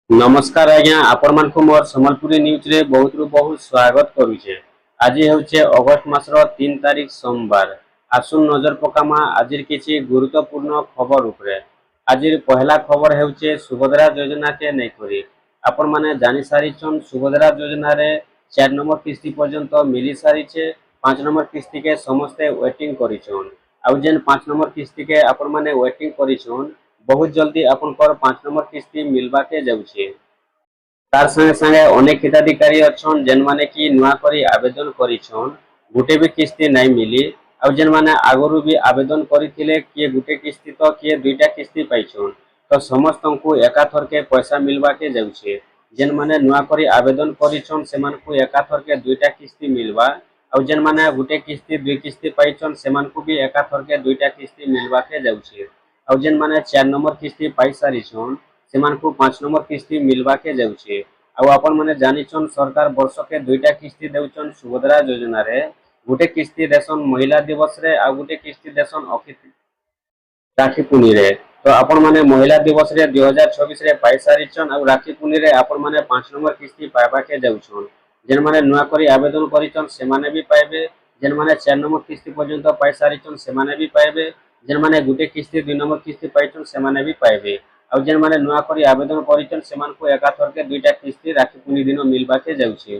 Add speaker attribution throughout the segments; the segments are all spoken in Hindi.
Speaker 1: नमस्कार आज्ञा आपण मानक मोर संबलपुरी न्यूज रे बहुत रु बहुत स्वागत करूछे। आज हेउचे अगस्त मासर 3 तारिख सोमवार। आसुन नजर पकामा आजिर किछि गुरुत्वपूर्ण खबर उपरे। आजिर पहला खबर हेउचे सुभद्रा योजना के नै करी। आपण माने जानि सारिछन सुभद्रा योजना रे 4 नंबर किस्ती पर्यंत मिली सारिछे। 5 नंबर किस्ती के समस्ते वेटिंग करिछन। आउ जेन 5 नंबर किस्ती के आपण माने वेटिंग करिछन बहुत जल्दी आपनकर 5 नंबर किस्ती मिलवा के जाउछे। तार संगे संगे अनेक हिताधिकारी अच्छन जेन माने कि नुआ करी आवेदन करिछन गुटे भी किस्ती नहीं मिली। आ जेन माने आगरु भी आवेदन करिथिले किए गुटे किस्ती तो किए दुईटा किस्ती पाइछन तो समस्त को एकाथर के पैसा मिलवा के जाउछे। जेन माने नुआ करी आवेदन करिछन सेमान को एकाथर के दुईटा किस्ती मिलवा। आ जेन माने गुटे किस्ती दुई किस्ती पाइछन सेमान को भी एकाथर के दुईटा किस्ती मिलवा के जाउछे। आ जेन माने 4 नंबर किस्ती पाई सारिछन सेमान को 5 नंबर किस्ती मिलवा के जाउछे। आ आपण माने जानिछन सरकार वर्ष के दुईटा किस्ती देउछन सुभद्रा योजना रे। गुटे किस्ती देसन महिला दिवस रे आ गुटे किस्ती देसन राखी पुनी रे। तो आपण माने महिला दिवस रे 2026 रे पाई सारिछन आ राखी पुनी रे आपण माने 5 नंबर किस्ती पाइबा के जाउछन। जेन माने नुआ करी आवेदन करिछन से माने भी पाइबे। जेन माने 4 नंबर किस्ती पर्यंत पाई सारिछन से माने भी पाइबे। जेन माने गुटे किस्ती 2 नंबर किस्ती पाइछन से माने भी पाइबे। आ जेन माने नुआ करी आवेदन करिछन सेमान को एकाथर के दुईटा किस्ती राखी पुनी दिन मिलवा के जाउछे।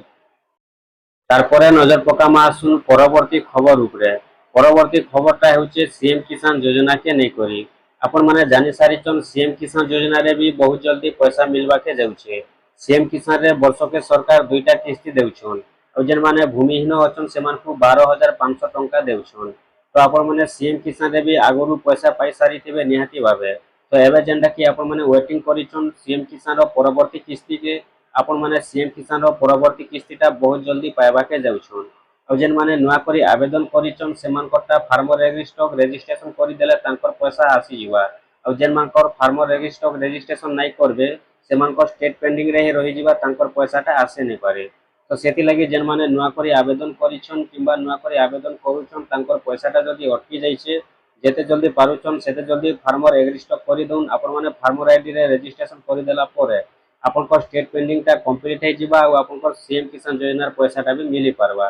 Speaker 1: तारपरे नजर पकामा आसुन परवर्ती खबर उपरे। परवर्ती खबरटा हेउचे सीएम किसान योजना के नै करी। आपण माने जानि सारिछन सीएम किसान योजना रे भी बहुत जल्दी पैसा मिलवा के जाउछे। सीएम किसान रे वर्ष के सरकार दुईटा किस्ती देउछन। आ जेन माने भूमिहीन अछन सेमान को 12500 टंका देउछन। तो आपण माने सीएम किसान रे भी आगरु पैसा पाई सारिथिबे निहाती भाबे। तो एबे जेनटा कि आपण माने वेटिंग करिछन सीएम किसान रो परवर्ती किस्ती के आपण माने सीएम किसान रो परवर्ती किस्तीटा बहुत जल्दी पाइबा के जाउछन। आ जेन माने नुआ करी आवेदन करिछन सेमानकरटा फार्मर रजिस्टर रजिस्ट्रेशन करि देले तांकर पैसा आसी जिवा। आ जेन मानकर फार्मर रजिस्टर रजिस्ट्रेशन नै करबे सेमानकर स्टेट पेंडिंग रे रहि जिवा तांकर पैसाटा आसे नै पारे। तो सेति लागि जेन माने नुआ करी आवेदन करिछन किंबा नुआ करी आवेदन करूछन तांकर पैसाटा जदी अटकी जाइछे जेते जल्दी पारुछन सेते जल्दी फार्मर रजिस्टर करि दउन। आपण माने फार्मर आईडी रे रजिस्ट्रेशन करि देला परे आपनकर स्टेट पेंडिंग टा कंप्लीट है जिबा आ आपनकर सीएम किसान योजना पैसाटा भी मिली पारबा।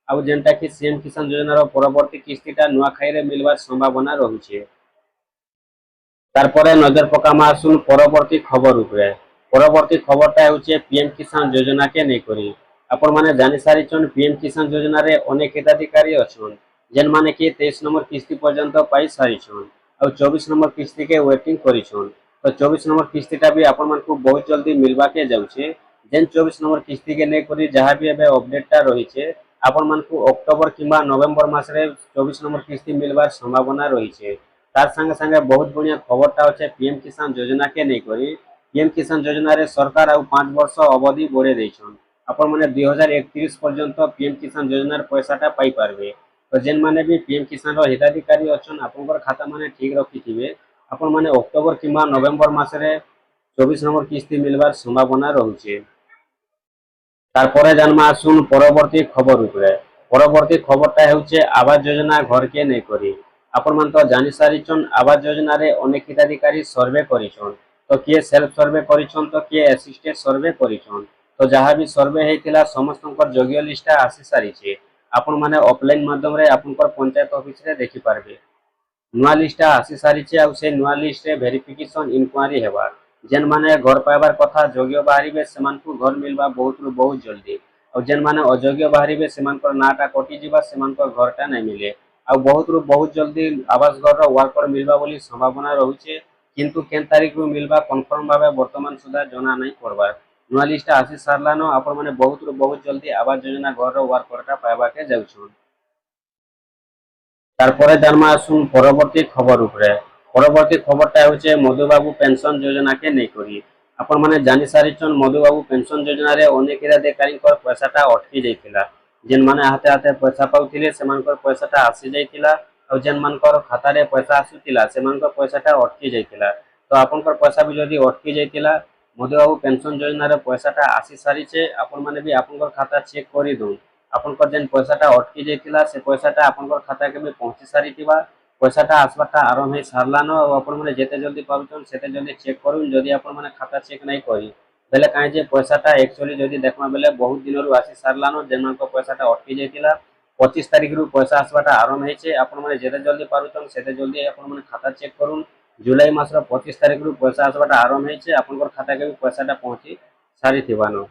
Speaker 1: आ जेनटा कि सीएम किसान योजना रो परवर्ती किस्तीटा नुआखाई रे मिलवार संभावना रहुछे। तारपरे नजर पकामा आसुन परवर्ती खबर उपरे। परवर्ती खबरटा हेउचे पीएम किसान योजना के नै करी। आपण माने जानि सारिछन पीएम किसान योजना रे अनेक हिताधिकारी अछन जेन माने कि 23 नंबर किस्ती पर्यंत पाई सारिछन आ 24 नंबर किस्ती के वेटिंग करिछन। तो 24 नंबर किस्तीटा भी आपण मानकु बहुत जल्दी मिलवा के जाउछे। जेन 24 नंबर किस्ती के नै करी जहाँ भी एबे अपडेटटा रहिछे आपण मानकु अक्टोबर किंबा नवेम्बर मास रे 24 नंबर किस्ती मिलवार संभावना रहिछे। तार संगे संगे बहुत बढ़िया खबरटा होचे पीएम किसान योजना के नै करी। पीएम किसान योजना रे सरकार आ 5 वर्ष अवधि बढ़े दैछन। आपण माने 2031 पर्यंत पीएम किसान योजनार पैसाटा पाई पारबे। तो जेन माने भी पीएम किसान रो हिताधिकारी अछन आपनकर खाता माने ठीक रखिथिबे आपण माने अक्टोबर किंबा नवेम्बर मास रे 24 नंबर किस्ती मिलवार संभावना रहुछे। तारपरे जानमा आसुन परवर्ती खबर उपरे। परवर्ती खबरटा हेउचे आवास योजना घर के नै करी। आपण मान तो जानि सारिछन आवास योजना रे अनेक हिताधिकारी सर्वे करिछन। तो किए सेल्फ सर्वे करिछन तो किए असिस्टेड सर्वे करिछन। तो जहाँ भी सर्वे हेतिला समस्तनकर योग्य लिस्टा आसी सारिछे। आपण माने ऑफलाइन माध्यम रे आपनकर पंचायत ऑफिस रे देखि पारबे। नुआ लिस्टा आसी सारिछे आ से नुआ लिस्ट रे वेरिफिकेशन इंक्वायरी हेबा। जेन माने घर पाइबार कथा योग्य बाहरिबे सेमानकु घर मिलबा बहुत रु बहुत जल्दी। और जेन माने अयोग्य बाहरिबे सेमानकर नाटा कटि जिबा सेमानकर घरटा नै मिले। आ बहुत रु बहुत जल्दी आवास घर रो वर्कर मिलबा बोली संभावना रहुछे। किंतु केन तारीख रु मिलबा कन्फर्म भाबे वर्तमान सुधा जना नै करबा। नुआ लिस्ट आसी सारलानो आपण माने बहुत रु बहुत जल्दी आवास योजना घर रो वर्करटा पाइबा के जाउछन। तारपरे जानमा आसुन परवर्ती खबर उपरे। परवर्ती खबरटा हेउचे मधुबाबू पेंशन योजना के नै करी। आपण माने जानि सारिछन मधुबाबू पेंशन योजना रे अनेक हिताधिकारीकर पैसाटा अटकी जाइतिला। जेन माने हाते हाते पैसा पाउथिले सेमानकर पैसाटा आसी जाइतिला। और जेन मानकर खाता रे पैसा आसुतिला सेमानकर पैसाटा अटकी जाइतिला। तो आपनकर पैसा भी जदी अटकी जाइतिला मधुबाबू पेंशन योजना रे पैसाटा आसी सारिछे आपण माने भी आपनकर खाता चेक करि दउन। आपनकर जेन पैसाटा अटकी जाइतिला से पैसाटा आपनकर खाता के भी पहुंची सारिथिबा। पैसाटा आसबाटा आरंभ हो सारान और आपण मैंने जिते जल्दी पार्छन सेते जल्दी चेक करूँ जदि आपण मैंने खाता चेक नहीं करी बेले कहीं जे पैसाटा एक्चुअली जदि देखमा बेले बहुत दिन रु आसी सारान जेमान पैसाटा अटकी जाइतिला 25 तारिख रु पैसा आसबाटा आरंभ होइछे आपण मैंने जिते जल्दी पार्छन सेते जल्दी आपण मैंने खाता चेक करूँ जुलाई मासर 25 तारिख रु पैसा आसबाटा आरंभ होइछे आपनकर खाता के भी पैसाटा पहुंची सारी थिबानो।